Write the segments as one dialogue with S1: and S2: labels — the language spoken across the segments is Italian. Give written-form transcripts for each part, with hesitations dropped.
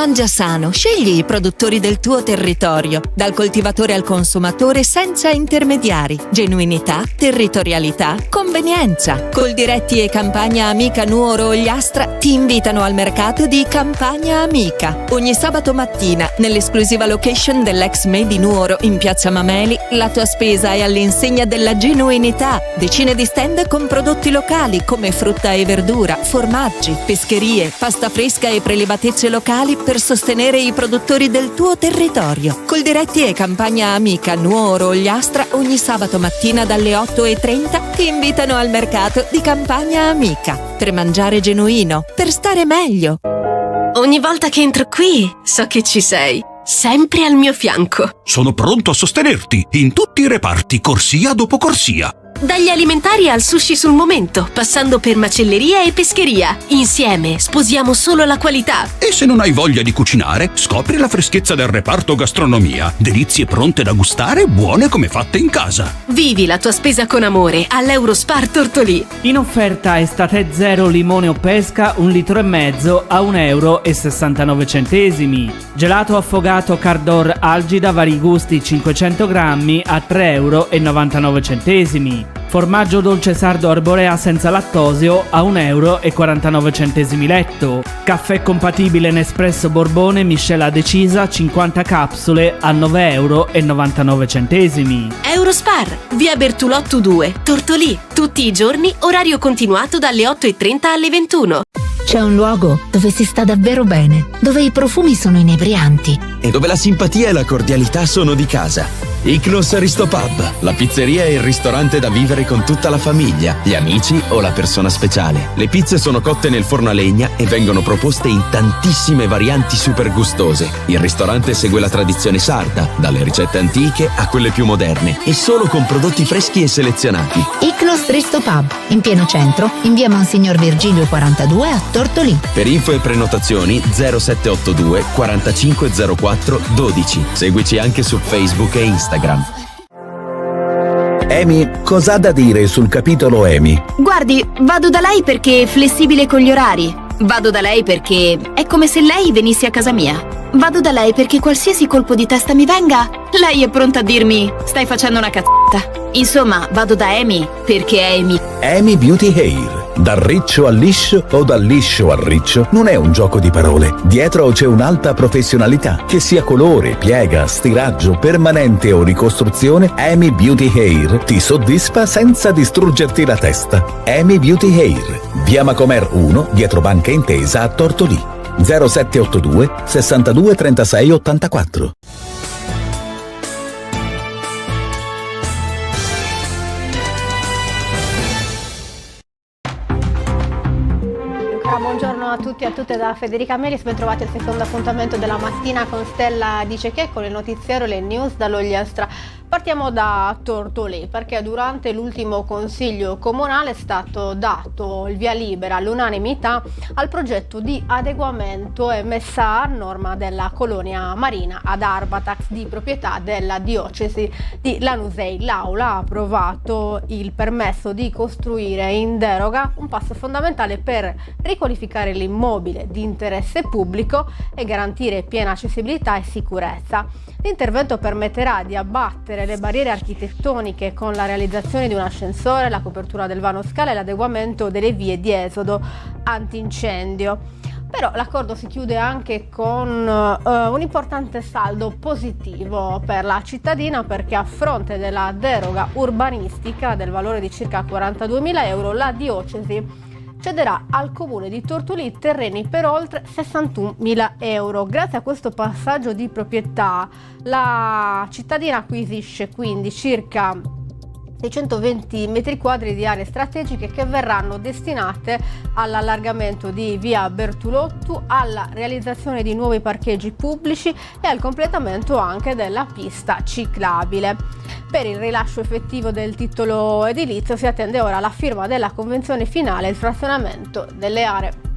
S1: Mangia sano, scegli i produttori del tuo territorio, dal coltivatore al consumatore senza intermediari. Genuinità, territorialità, convenienza. Coldiretti e Campagna Amica Nuoro Ogliastra ti invitano al mercato di Campagna Amica. Ogni sabato mattina, nell'esclusiva location dell'ex Made in Nuoro in Piazza Mameli, la tua spesa è all'insegna della genuinità. Decine di stand con prodotti locali come frutta e verdura, formaggi, pescherie, pasta fresca e prelibatezze locali per sostenere i produttori del tuo territorio. Coldiretti e Campagna Amica Nuoro Ogliastra ogni sabato mattina dalle 8:30 ti invitano al mercato di Campagna Amica per mangiare genuino, per stare meglio.
S2: Ogni volta che entro qui so che ci sei, sempre al mio fianco.
S3: Sono pronto a sostenerti in tutti i reparti, corsia dopo corsia.
S2: Dagli alimentari al sushi sul momento, passando per macelleria e pescheria. Insieme sposiamo solo la qualità.
S3: E se non hai voglia di cucinare, scopri la freschezza del reparto gastronomia. Delizie pronte da gustare, buone come fatte in casa.
S2: Vivi la tua spesa con amore all'Eurospar Tortolì.
S4: In offerta estate zero limone o pesca 1,5 litri a €1,69. Gelato affogato Cardor Algida vari gusti 500 grammi a €3,99. Formaggio dolce sardo arborea senza lattosio a €1,49 letto. Caffè compatibile Nespresso Borbone miscela decisa 50 capsule a €9,99.
S2: Eurospar, via Bertolotto 2, Tortolì. Tutti i giorni, orario continuato dalle 8:30 alle 21.
S5: C'è un luogo dove si sta davvero bene, dove i profumi sono inebrianti
S6: e dove la simpatia e la cordialità sono di casa. Ichnos Ristopub, la pizzeria e il ristorante da vivere con tutta la famiglia, gli amici o la persona speciale. Le pizze sono cotte nel forno a legna e vengono proposte in tantissime varianti super gustose. Il ristorante segue la tradizione sarda, dalle ricette antiche a quelle più moderne, e solo con prodotti freschi e selezionati.
S5: Ichnos Ristopub, in pieno centro, in via Monsignor Virgilio 42 a Tortolì.
S6: Per info e prenotazioni 0782 4504 12. Seguici anche su Facebook e Instagram.
S7: EMI cosa ha da dire sul capitolo EMI?
S8: Guardi, vado da lei perché è flessibile con gli orari. Vado da lei perché è come se lei venisse a casa mia. Vado da lei perché qualsiasi colpo di testa mi venga, lei è pronta a dirmi stai facendo una cazzata. Insomma, vado da EMI perché è EMI.
S7: EMI Beauty Hair. Dal riccio al liscio o dal liscio al riccio non è un gioco di parole. Dietro c'è un'alta professionalità. Che sia colore, piega, stiraggio, permanente o ricostruzione, EMI Beauty Hair ti soddisfa senza distruggerti la testa. EMI Beauty Hair, via Macomer 1, dietro Banca Intesa a Tortolì. 0782 62 36 84.
S9: Buongiorno a tutti e a tutte da Federica Melis, ben trovati al secondo appuntamento della mattina con Stella Dice Che, con il notiziario, le news dall'Ogliastra. Partiamo da Tortolì perché durante l'ultimo consiglio comunale è stato dato il via libera all'unanimità al progetto di adeguamento e messa a norma della colonia marina ad Arbatax di proprietà della diocesi di Lanusei. L'Aula ha approvato il permesso di costruire in deroga, un passo fondamentale per riqualificare l'immobile di interesse pubblico e garantire piena accessibilità e sicurezza. L'intervento permetterà di abbattere le barriere architettoniche con la realizzazione di un ascensore, la copertura del vano scala e l'adeguamento delle vie di esodo antincendio. Però l'accordo si chiude anche con un importante saldo positivo per la cittadina, perché a fronte della deroga urbanistica del valore di circa 42.000 euro, la diocesi cederà al comune di Tortolì terreni per oltre 61.000 euro. Grazie a questo passaggio di proprietà la cittadina acquisisce quindi circa 620 metri quadri di aree strategiche che verranno destinate all'allargamento di via Bertolotto, alla realizzazione di nuovi parcheggi pubblici e al completamento anche della pista ciclabile. Per il rilascio effettivo del titolo edilizio si attende ora la firma della convenzione finale e il frazionamento delle aree.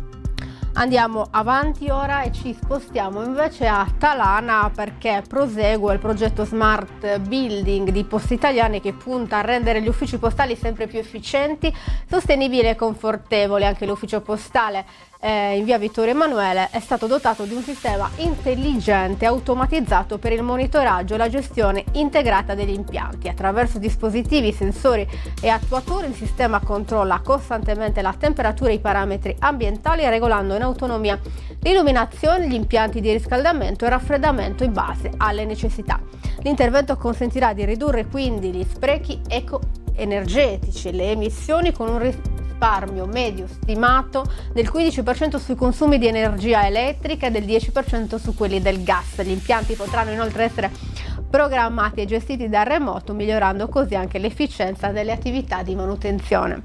S9: Andiamo avanti ora e ci spostiamo invece a Talana perché prosegue il progetto Smart Building di Poste Italiane, che punta a rendere gli uffici postali sempre più efficienti, sostenibili e confortevoli. Anche l'ufficio postale in via Vittorio Emanuele è stato dotato di un sistema intelligente automatizzato per il monitoraggio e la gestione integrata degli impianti. Attraverso dispositivi, sensori e attuatori il sistema controlla costantemente la temperatura e i parametri ambientali, regolando in autonomia l'illuminazione, gli impianti di riscaldamento e raffreddamento in base alle necessità. L'intervento consentirà di ridurre quindi gli sprechi energetici e le emissioni, con un risparmio medio stimato del 15% sui consumi di energia elettrica e del 10% su quelli del gas. Gli impianti potranno inoltre essere programmati e gestiti da remoto, migliorando così anche l'efficienza delle attività di manutenzione.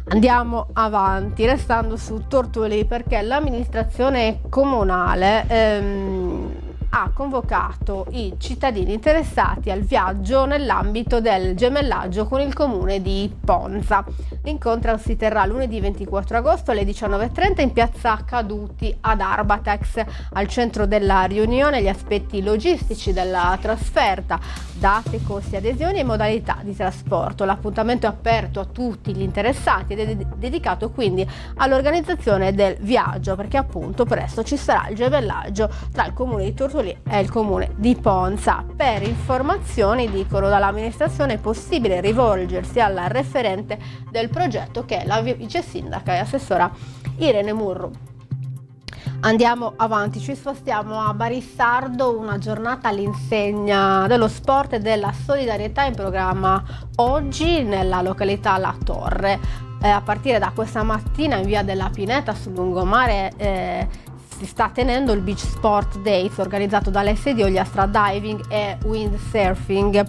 S9: Andiamo avanti, restando su Tortolì, perché l'amministrazione comunale ha convocato i cittadini interessati al viaggio nell'ambito del gemellaggio con il comune di Ponza. L'incontro si terrà lunedì 24 agosto alle 19:30 in piazza Caduti ad Arbatex. Al centro della riunione gli aspetti logistici della trasferta, date, costi, adesioni e modalità di trasporto. L'appuntamento è aperto a tutti gli interessati ed è dedicato quindi all'organizzazione del viaggio, perché appunto presto ci sarà il gemellaggio tra il comune di Tortolì e il comune di Ponza. Per informazioni, dicono dall'amministrazione, è possibile rivolgersi alla referente del progetto, che è la vice sindaca e assessora Irene Murru. Andiamo avanti, ci spostiamo a Barissardo, una giornata all'insegna dello sport e della solidarietà in programma oggi nella località La Torre. A partire da questa mattina in via della Pineta sul lungomare si sta tenendo il Beach Sport Days, organizzato dall'SD Ogliastra Diving e Windsurfing.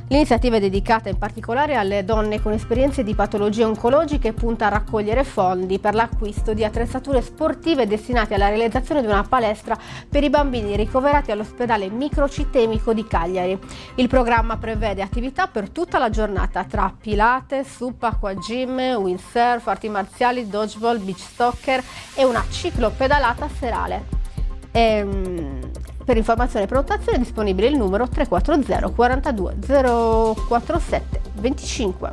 S9: L'iniziativa è dedicata in particolare alle donne con esperienze di patologie oncologiche e punta a raccogliere fondi per l'acquisto di attrezzature sportive destinate alla realizzazione di una palestra per i bambini ricoverati all'ospedale microcitemico di Cagliari. Il programma prevede attività per tutta la giornata tra Pilates, SUP, Acqua Gym, Windsurf, arti marziali, dodgeball, beach soccer e una ciclopedalata serale. Per informazioni e prenotazione è disponibile il numero 340 42 047 25.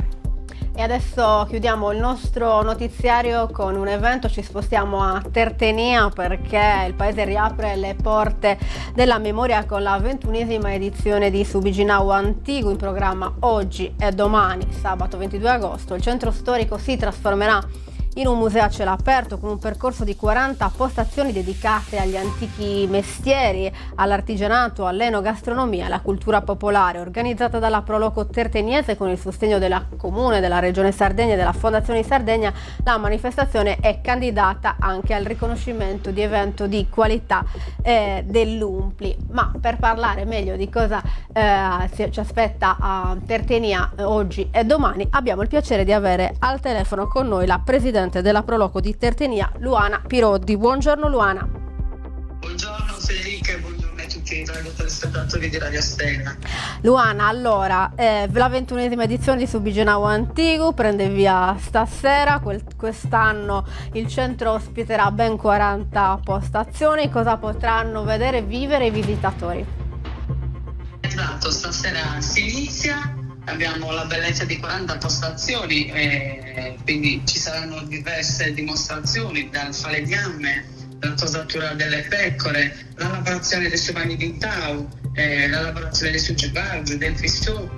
S9: E adesso chiudiamo il nostro notiziario con un evento, ci spostiamo a Tertenia perché il paese riapre le porte della memoria con la 21esima edizione di Subiginau Antigo, in programma oggi e domani, sabato 22 agosto. Il centro storico si trasformerà in un museo a cielo aperto con un percorso di 40 postazioni dedicate agli antichi mestieri, all'artigianato, all'enogastronomia e alla cultura popolare, organizzata dalla Proloco Terteniese con il sostegno della Comune, della Regione Sardegna e della Fondazione di Sardegna. La manifestazione è candidata anche al riconoscimento di evento di qualità dell'UNPLI. Ma per parlare meglio di cosa ci aspetta a Tertenia oggi e domani, abbiamo il piacere di avere al telefono con noi la presidente della Proloco di Tertenia, Luana Piroddi. Buongiorno Luana.
S10: Buongiorno Federica e buongiorno a tutti i telespettatori di Radio Stella.
S9: Luana, allora, la 21esima edizione di Subiginau Antigo prende via stasera. Quest'anno il centro ospiterà ben 40 postazioni. Cosa potranno vedere e vivere i visitatori?
S10: Esatto, stasera si inizia. Abbiamo la bellezza di 40 postazioni, quindi ci saranno diverse dimostrazioni, dal falegname, la tosatura delle pecore, la lavorazione dei suoi bagni di tau, la lavorazione dei suoi gibardi, del fistocco,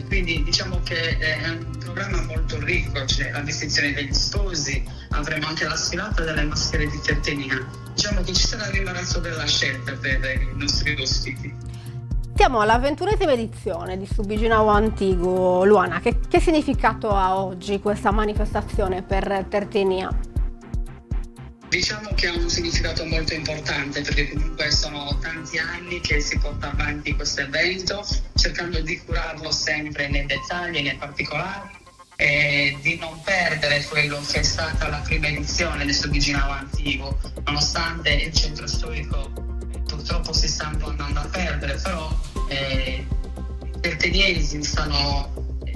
S10: quindi diciamo che è un programma molto ricco, c'è la distinzione degli sposi, avremo anche la sfilata delle maschere di Tertenia. Diciamo che ci sarà l'imbarazzo della scelta per i nostri ospiti.
S9: Siamo alla 21esima edizione di Subiginau Antigo. Luana, che significato ha oggi questa manifestazione per Tertenia?
S10: Diciamo che ha un significato molto importante, perché comunque sono tanti anni che si porta avanti questo evento, cercando di curarlo sempre nei dettagli, nei particolari, e di non perdere quello che è stata la prima edizione del Subiginau Antigo, nonostante il centro storico purtroppo si sta un po' andando a perdere, però i terteniesi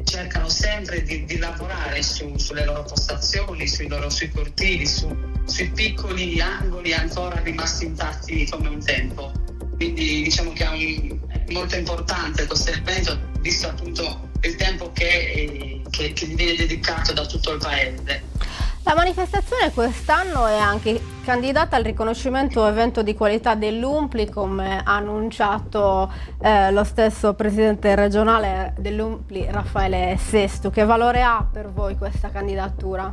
S10: cercano sempre di lavorare sulle loro postazioni, sui cortili, sui piccoli angoli ancora rimasti intatti come un tempo. Quindi diciamo che è molto importante questo evento, visto appunto il tempo che gli viene dedicato da tutto il paese.
S9: La manifestazione quest'anno è anche candidata al riconoscimento evento di qualità dell'UMPLI, come ha annunciato lo stesso presidente regionale dell'UMPLI, Raffaele Sestu. Che valore ha per voi questa candidatura?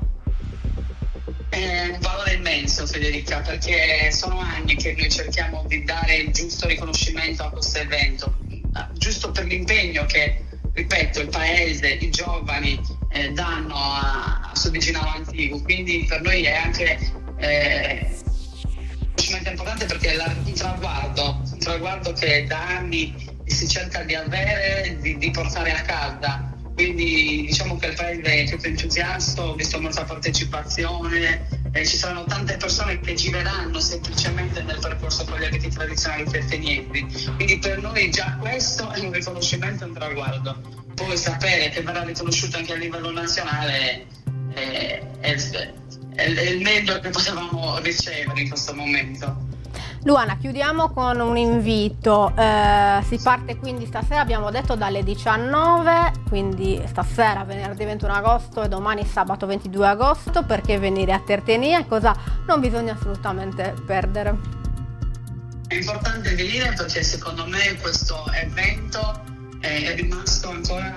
S10: È un valore immenso, Federica, perché sono anni che noi cerchiamo di dare il giusto riconoscimento a questo evento, giusto per l'impegno che, ripeto, il paese, i giovani danno a Subiginalo Antico. Quindi per noi è anche riconoscimento importante, perché è un traguardo che da anni si cerca di avere, di portare a casa. Quindi diciamo che il paese è tutto entusiasta, ho visto molta partecipazione, ci saranno tante persone che gireranno semplicemente nel percorso con gli abiti tradizionali terteniesi. Quindi per noi già questo è un riconoscimento e un traguardo. Poi sapere che verrà riconosciuto anche a livello nazionale è il meglio che potevamo ricevere in questo momento.
S9: Luana, chiudiamo con un invito. Si parte quindi stasera, abbiamo detto, dalle 19, quindi stasera venerdì 21 agosto e domani sabato 22 agosto. Perché venire a Tertenia e cosa non bisogna assolutamente perdere?
S10: È importante venire perché secondo me questo evento è rimasto ancora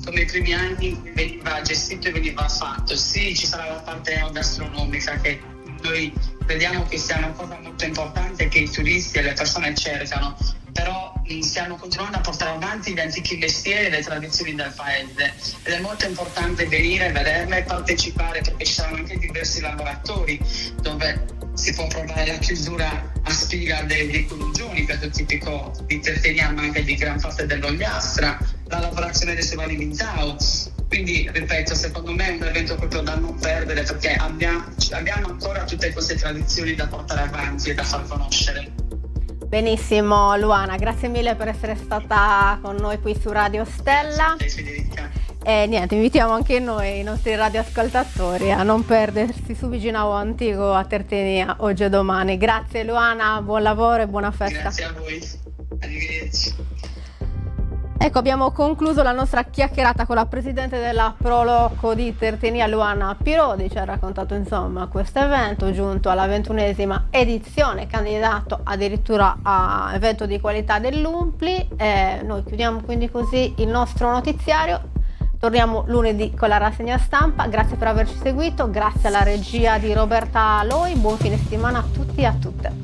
S10: come i primi anni, veniva gestito e veniva fatto. Sì, ci sarà la parte gastronomica che noi vediamo che sia una cosa molto importante, che i turisti e le persone cercano, però stiamo continuando a portare avanti gli antichi mestieri e le tradizioni del paese, ed è molto importante venire, vederle e partecipare, perché ci saranno anche diversi laboratori dove si può provare la chiusura a spiga dei congiuni, piatto tipico di Tertenia ma anche di gran parte dell'Ogliastra, la lavorazione dei sovani Vintao. Quindi, ripeto, secondo me è un evento proprio da non perdere, perché abbiamo ancora tutte queste tradizioni da portare avanti e da far conoscere.
S9: Benissimo Luana, grazie mille per essere stata con noi qui su Radio Stella.
S10: Grazie, Federica.
S9: E niente, invitiamo anche noi, i nostri radioascoltatori, a non perdersi Subiginalo Antico a Tertenia oggi e domani. Grazie Luana, buon lavoro e buona festa.
S10: Grazie a voi, arrivederci.
S9: Ecco, abbiamo concluso la nostra chiacchierata con la presidente della Proloco di Tertenia, Luana Pirodi. Ci ha raccontato insomma questo evento giunto alla 21esima edizione, candidato addirittura a evento di qualità dell'UMPLI. Noi chiudiamo quindi così il nostro notiziario. Torniamo lunedì con la rassegna stampa. Grazie per averci seguito, grazie alla regia di Roberta Loi. Buon fine settimana a tutti e a tutte.